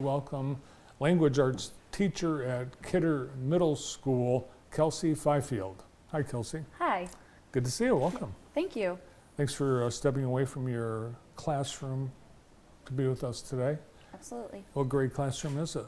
Welcome language arts teacher at Kidder Middle School, Kelsie Fifield. Hi, Kelsie. Hi. Good to see you. Welcome. Thank you. Thanks for stepping away from your classroom to be with us today. Absolutely. What grade classroom is it?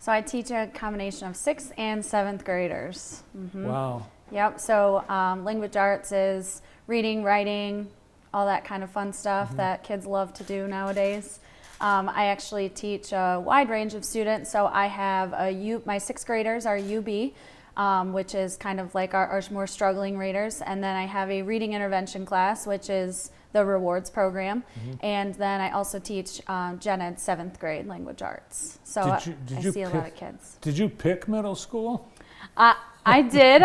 So I teach a combination of 6th and 7th graders. Wow. Yep. So language arts is reading, writing, all that kind of fun stuff that kids love to do nowadays. I actually teach a wide range of students. So I have my 6th graders are UB, which is kind of like our more struggling readers. And then I have a reading intervention class, which is the rewards program. And then I also teach gen ed 7th grade language arts. So I see a lot of kids. Did you pick middle school? I did.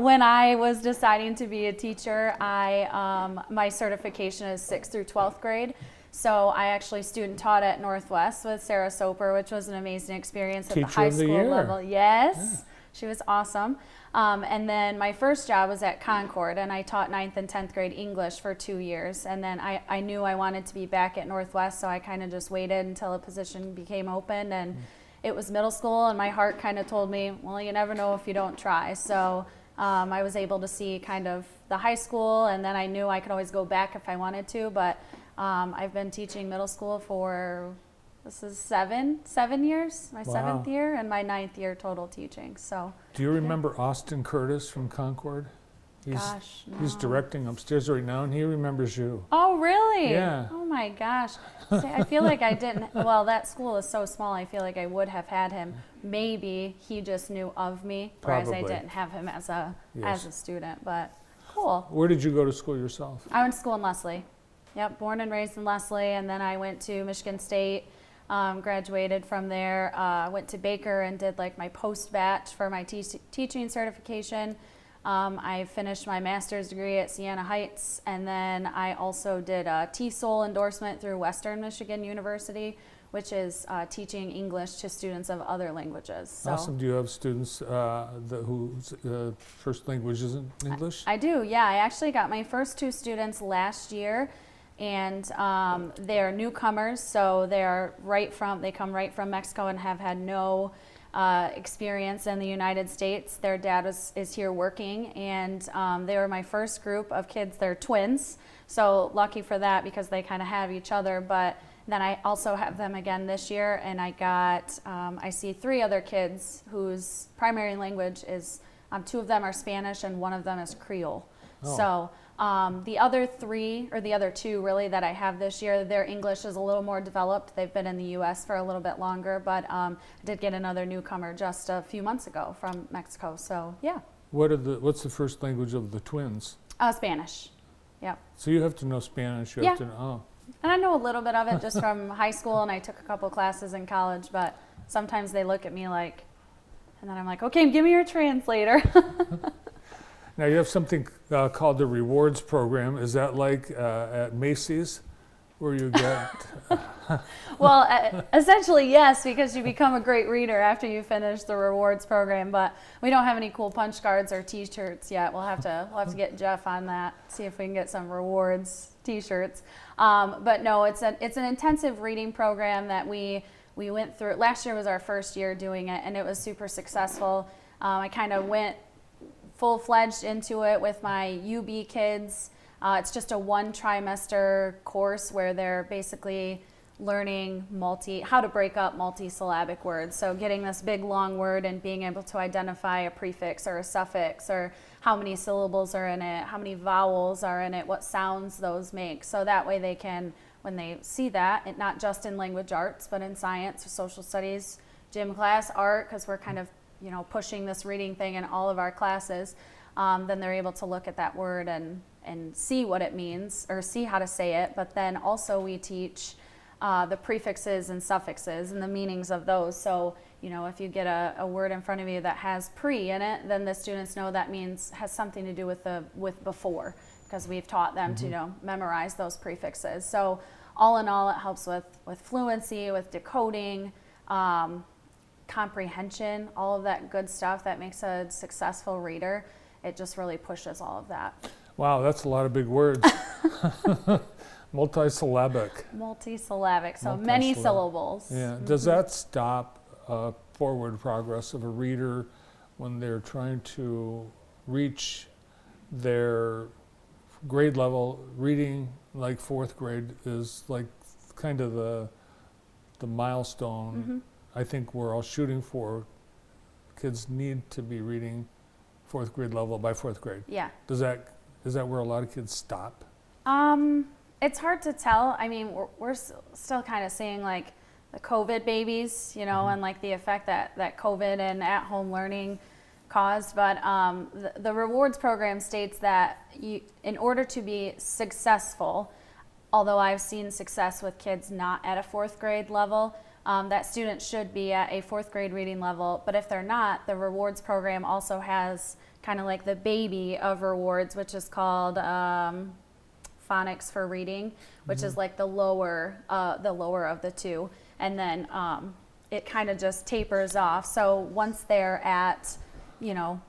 When I was deciding to be a teacher, my certification is 6th through 12th grade. So I actually student taught at Northwest with Sarah Soper, which was an amazing experience at the high school level. Yes, yeah. She was awesome. And then my first job was at Concord, and I taught 9th and 10th grade English for 2 years. And then I knew I wanted to be back at Northwest, so I kind of just waited until a position became open. And it was middle school, and my heart kind of told me, well, you never know if you don't try. So I was able to see kind of the high school, and then I knew I could always go back if I wanted to. But I've been teaching middle school for, this is seven years, my 7th year, and my 9th year total teaching. So. Do you remember Austin Curtis from Concord? Gosh, no. He's directing upstairs right now, and he remembers you. Oh, really? Yeah. Oh my gosh. See, I feel like I didn't, well, that school is so small, I feel like I would have had him. Maybe he just knew of me, whereas I didn't have him as a student, but cool. Where did you go to school yourself? I went to school in Leslie. Yep, born and raised in Leslie, and then I went to Michigan State, graduated from there, went to Baker and did like my post-batch for my teaching certification. I finished my master's degree at Siena Heights, and then I also did a TESOL endorsement through Western Michigan University, which is teaching English to students of other languages. So, awesome. Do you have students whose first language isn't English? I do, yeah. I actually got my first 2 students last year, and they're newcomers, so they come right from Mexico and have had no experience in the United States. Their dad is here working, and they were my first group of kids. They're twins, so lucky for that because they kind of have each other. But then I also have them again this year, and I see 3 other kids whose primary language is 2 of them are Spanish and 1 of them is Creole. Oh. So the other 3, or the other 2 really that I have this year, their English is a little more developed. They've been in the U.S. for a little bit longer, but I did get another newcomer just a few months ago from Mexico. So yeah. What's the first language of the twins? Spanish. Yep. So you have to know Spanish. You have to know. And I know a little bit of it just from high school, and I took a couple classes in college. But sometimes they look at me like, and then I'm like, okay, give me your translator. Now you have something called the rewards program. Is that like at Macy's, where you get? Well, essentially yes, because you become a great reader after you finish the rewards program. But we don't have any cool punch cards or T-shirts yet. We'll have to get Jeff on that. See if we can get some rewards T-shirts. But no, it's an intensive reading program that we went through. Last year was our first year doing it, and it was super successful. I kind of went full-fledged into it with my UB kids. It's just a 1 trimester course where they're basically learning how to break up multi-syllabic words. So getting this big long word and being able to identify a prefix or a suffix, or how many syllables are in it, how many vowels are in it, what sounds those make. So that way they can, when they see that, not just in language arts, but in science or social studies, gym class, art, because we're kind of pushing this reading thing in all of our classes, then they're able to look at that word and see what it means, or see how to say it. But then also we teach the prefixes and suffixes and the meanings of those. So, if you get a word in front of you that has pre in it, then the students know that has something to do with before, because we've taught them to memorize those prefixes. So all in all, it helps with fluency, with decoding, comprehension, all of that good stuff that makes a successful reader. It just really pushes all of that. Wow, that's a lot of big words. Multisyllabic. Multisyllabic, so many Multisyllabic. syllables. Yeah. Does that stop forward progress of a reader when they're trying to reach their grade level? Reading like fourth grade is like kind of the milestone I think we're all shooting for. Kids need to be reading fourth grade level by fourth grade. Yeah. Is that where a lot of kids stop? It's hard to tell. I mean, we're still kind of seeing like the COVID babies, you know, and like the effect that COVID and at-home learning caused. But the rewards program states that in order to be successful, although I've seen success with kids not at a fourth grade level, that students should be at a fourth grade reading level. But if they're not, the rewards program also has kind of like the baby of rewards, which is called phonics for reading, which is like the lower of the two. And then it kind of just tapers off. So once they're at, you know,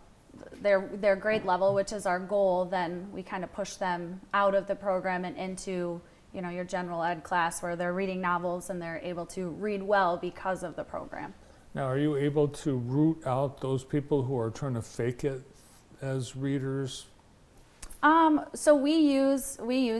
their grade level, which is our goal, then we kind of push them out of the program and into, you know, your general ed class where they're reading novels and they're able to read well because of the program. Now, are you able to root out those people who are trying to fake it as readers? So we use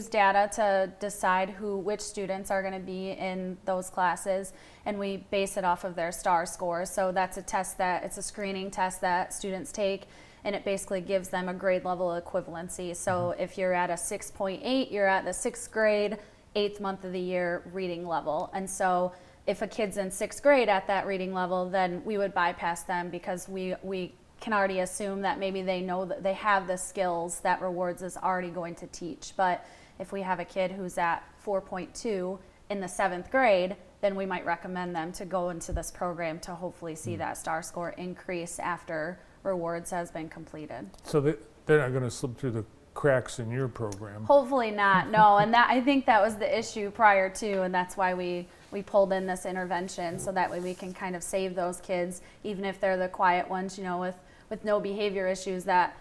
data to decide which students are going to be in those classes, and we base it off of their STAR scores. So that's it's a screening test that students take, and it basically gives them a grade level equivalency. So if you're at a 6.8, you're at the 6th grade, 8th month of the year reading level. And so if a kid's in 6th grade at that reading level, then we would bypass them because we can already assume that maybe they know that they have the skills that rewards is already going to teach. But if we have a kid who's at 4.2 in the 7th grade, then we might recommend them to go into this program to hopefully see that STAR score increase after rewards has been completed. So they're not going to slip through the cracks in your program. Hopefully not, no. And I think that was the issue prior to, and that's why we pulled in this intervention, so that way we can kind of save those kids, even if they're the quiet ones, you know, with no behavior issues that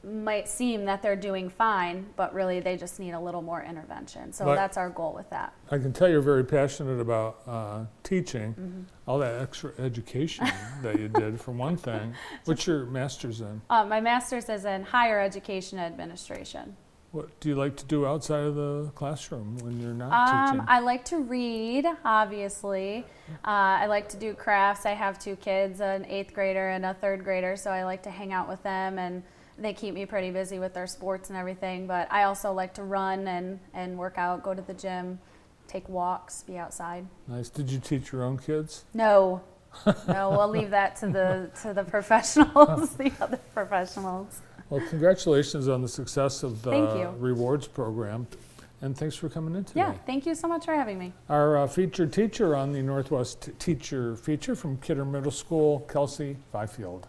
might seem that they're doing fine, but really they just need a little more intervention. So that's our goal with that. I can tell you're very passionate about teaching, all that extra education that you did, for one thing. What's your master's in? My master's is in higher education administration. What do you like to do outside of the classroom when you're not teaching? I like to read, obviously. I like to do crafts. I have 2 kids, an 8th grader and a 3rd grader, so I like to hang out with them, and they keep me pretty busy with their sports and everything. But I also like to run and work out, go to the gym, take walks, be outside. Nice. Did you teach your own kids? No. No, we'll leave that to the professionals, the other professionals. Well, congratulations on the success of the Thank you. rewards program, and thanks for coming in today. Yeah, thank you so much for having me. Our featured teacher on the Northwest Teacher feature from Kidder Middle School, Kelsie Fifield.